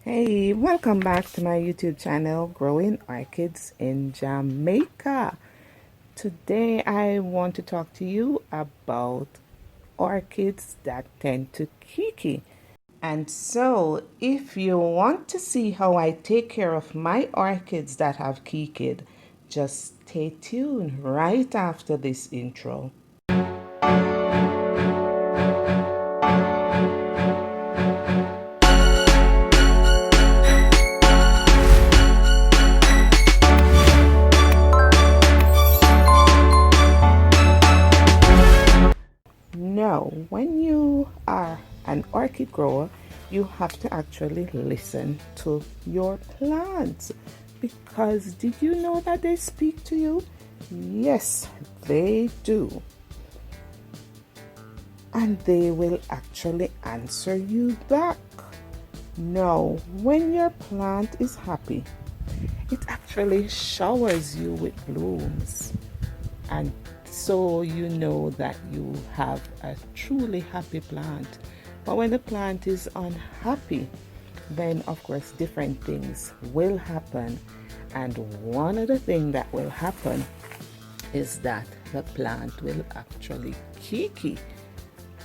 Hey, welcome back to my YouTube channel, Growing Orchids in Jamaica. Today I want to talk to you about orchids that tend to keiki. And so, if you want to see how I take care of my orchids that have keikid, just stay tuned right after this intro. Now, when you are an orchid grower, you have to actually listen to your plants, because did you know that they speak to you? Yes, they do. And they will actually answer you back. Now, when your plant is happy, it actually showers you with blooms, and so you know that you have a truly happy plant. But when the plant is unhappy, then of course different things will happen, and one of the things that will happen is that the plant will actually keiki.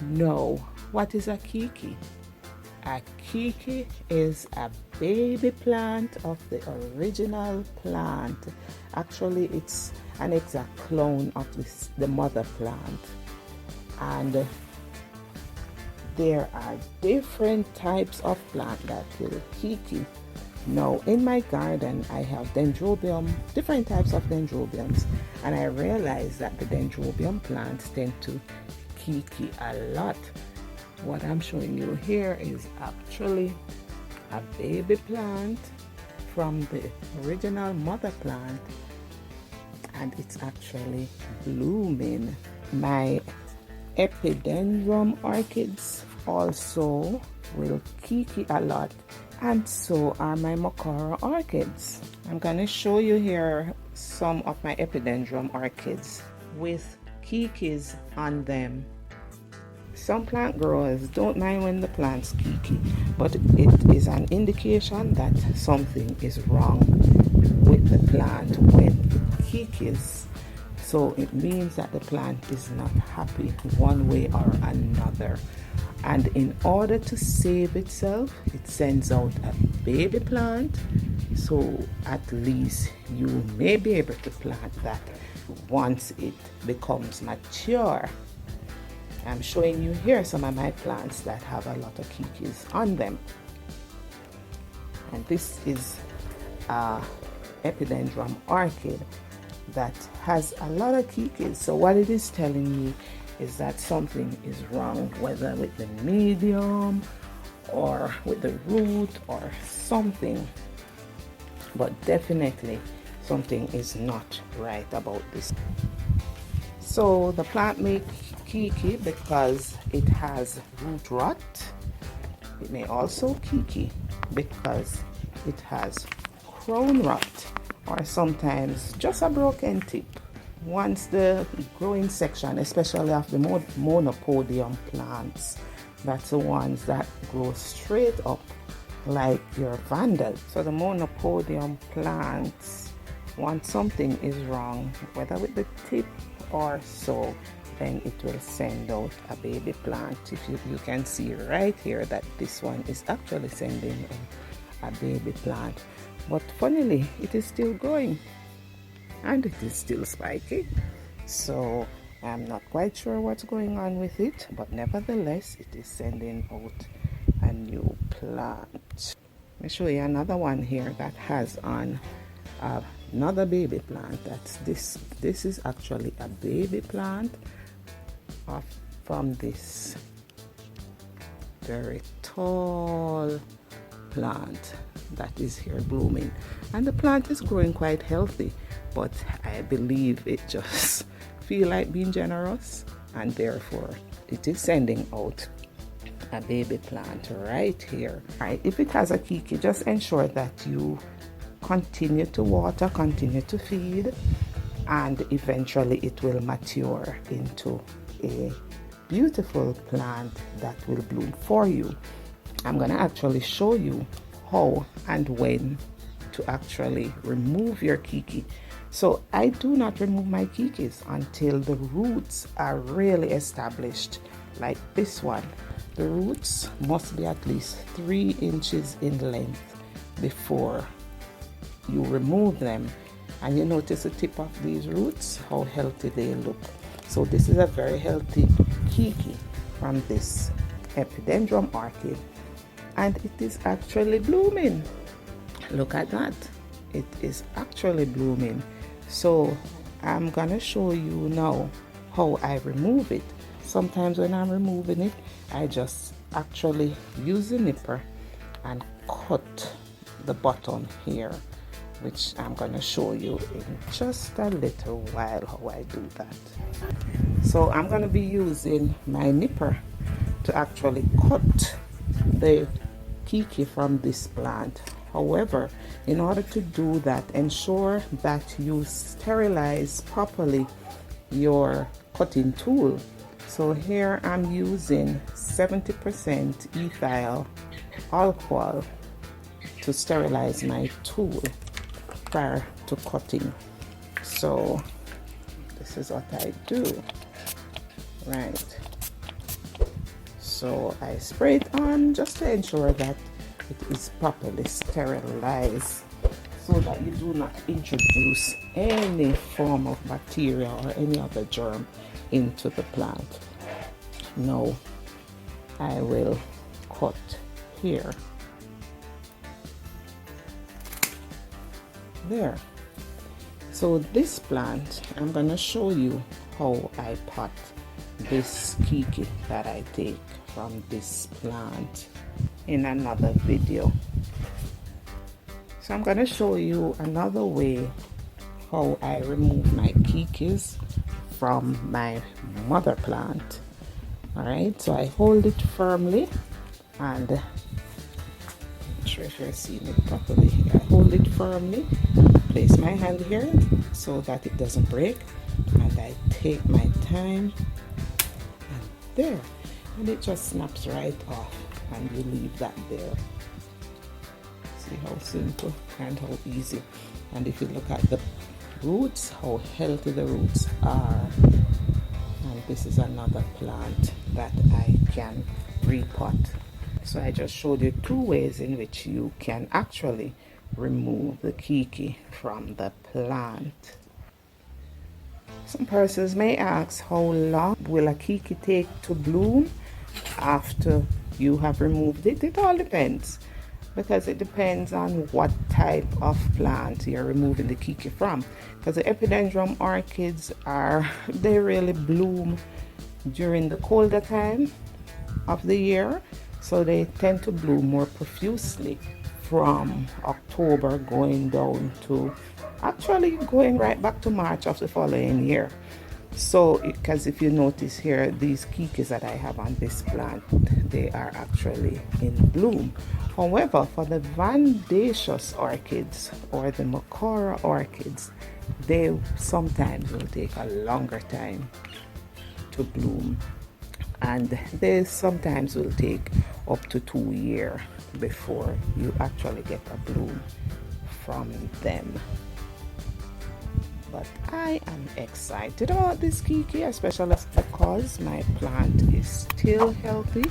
No, what is a keiki? A keiki is a baby plant of the original plant. Actually, it's an exact clone of the mother plant. And there are different types of plant that will keiki. Now, in my garden, I have dendrobium, different types of dendrobiums, and I realized that the dendrobium plants tend to keiki a lot. What I'm showing you here is actually a baby plant from the original mother plant, and it's actually blooming. My epidendrum orchids also will keiki a lot, and so are my Makara orchids. I'm going to show you here some of my epidendrum orchids with keikis on them. Some plant growers don't mind when the plants keiki, but it is an indication that something is wrong with the plant when it keikis. So it means that the plant is not happy one way or another. And in order to save itself, it sends out a baby plant, so at least you may be able to plant that once it becomes mature. I'm showing you here some of my plants that have a lot of keikis on them. And this is a epidendrum orchid that has a lot of keikis. So what it is telling me is that something is wrong, whether with the medium or with the root or something. But definitely something is not right about this. So the plant may keiki because it has root rot. It may also keiki because it has crown rot, or sometimes just a broken tip. Once the growing section, especially of the monopodium plants, that's the ones that grow straight up like your vandal. So the monopodium plants, once something is wrong, whether with the tip or so, then it will send out a baby plant. If you can see right here that this one is actually sending a baby plant, but funnily it is still growing and it is still spiky. So I'm not quite sure what's going on with it, but nevertheless it is sending out a new plant. Let me show you another one here that has on another baby plant. That's this is actually a baby plant from this very tall plant that is here blooming, and the plant is growing quite healthy, but I believe it just feel like being generous, and therefore it is sending out a baby plant right here. Right, if it has a keiki, just ensure that you continue to water, continue to feed, and eventually it will mature into a beautiful plant that will bloom for you. I'm going to actually show you how and when to actually remove your Keiki. So I do not remove my Keikis until the roots are really established, like this one. The roots must be at least 3 inches in length before you remove them. And you notice the tip of these roots, how healthy they look. So this is a very healthy Keiki from this epidendrum orchid, and it is actually blooming. Look at that, it is actually blooming. So I'm gonna show you now how I remove it. Sometimes when I'm removing it, I just actually use the nipper and cut the bottom here, which I'm going to show you in just a little while how I do that. So I'm going to be using my nipper to actually cut the Keiki from this plant. However, in order to do that, ensure that you sterilize properly your cutting tool. So here I'm using 70% ethyl alcohol to sterilize my tool prior to cutting. So this is what I do, right? So I spray it on just to ensure that it is properly sterilized, so that you do not introduce any form of bacteria or any other germ into the plant. Now I will cut here. There. So this plant, I'm going to show you how I pot this Keiki that I take from this plant in another video. So I'm going to show you another way how I remove my Keikis from my mother plant. Alright, so I hold it firmly, and I'm not sure if you're seeing it properly. I hold it firmly, place my hand here so that it doesn't break, and I take my time, and there, and it just snaps right off, and you leave that there. See how simple and how easy. And if you look at the roots, how healthy the roots are. And this is another plant that I can repot. So I just showed you 2 ways in which you can actually remove the Keiki from the plant. Some persons may ask, how long will a Keiki take to bloom after you have removed it? It all depends, because it depends on what type of plant you're removing the Keiki from. Because the epidendrum orchids they really bloom during the colder time of the year, so they tend to bloom more profusely from October going down to actually going right back to March of the following year. So because if you notice here, these Keikis that I have on this plant, they are actually in bloom. However, for the Vandaceous orchids or the Makora orchids, they sometimes will take a longer time to bloom, and they sometimes will take up to 2 years before you actually get a bloom from them. But I am excited about this Keiki, especially because my plant is still healthy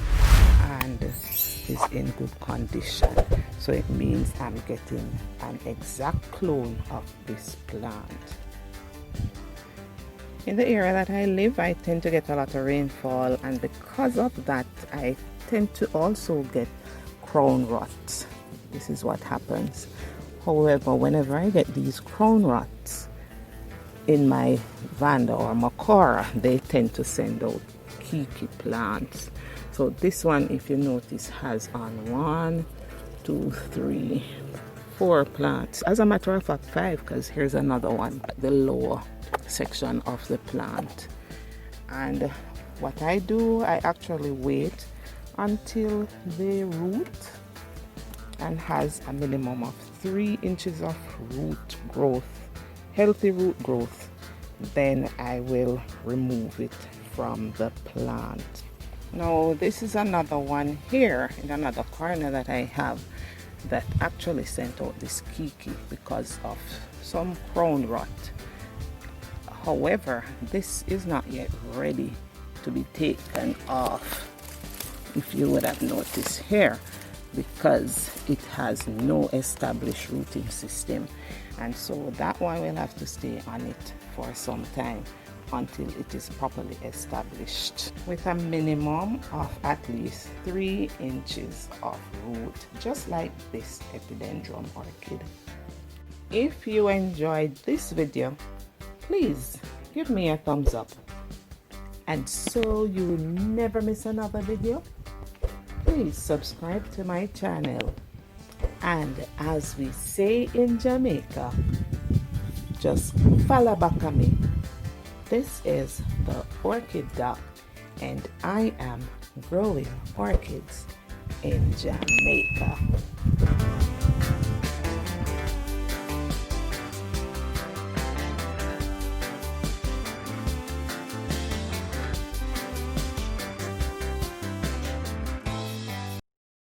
and is in good condition. So it means I'm getting an exact clone of this plant. In the area that I live, I tend to get a lot of rainfall, and because of that, I tend to also get crown rots. This is what happens. However, whenever I get these crown rots in my Vanda or Makora, they tend to send out Keiki plants. So this one, if you notice, has on 1, 2, 3, 4 plants. As a matter of fact, 5, because here's another one at the lower section of the plant. And what I do, I actually wait until they root and has a minimum of 3 inches of root growth, healthy root growth. Then I will remove it from the plant. Now this is another one here in another corner that I have. that actually sent out this Keiki because of some crown rot. However, this is not yet ready to be taken off, if you would have noticed here, because it has no established rooting system, and so that one will have to stay on it for some time until it is properly established, with a minimum of at least 3 inches of root, just like this epidendrum orchid. If you enjoyed this video, please give me a thumbs up, and so you never miss another video, please subscribe to my channel, and as we say in Jamaica, just follow back on me. This is the Orchid Doc, and I am growing orchids in Jamaica.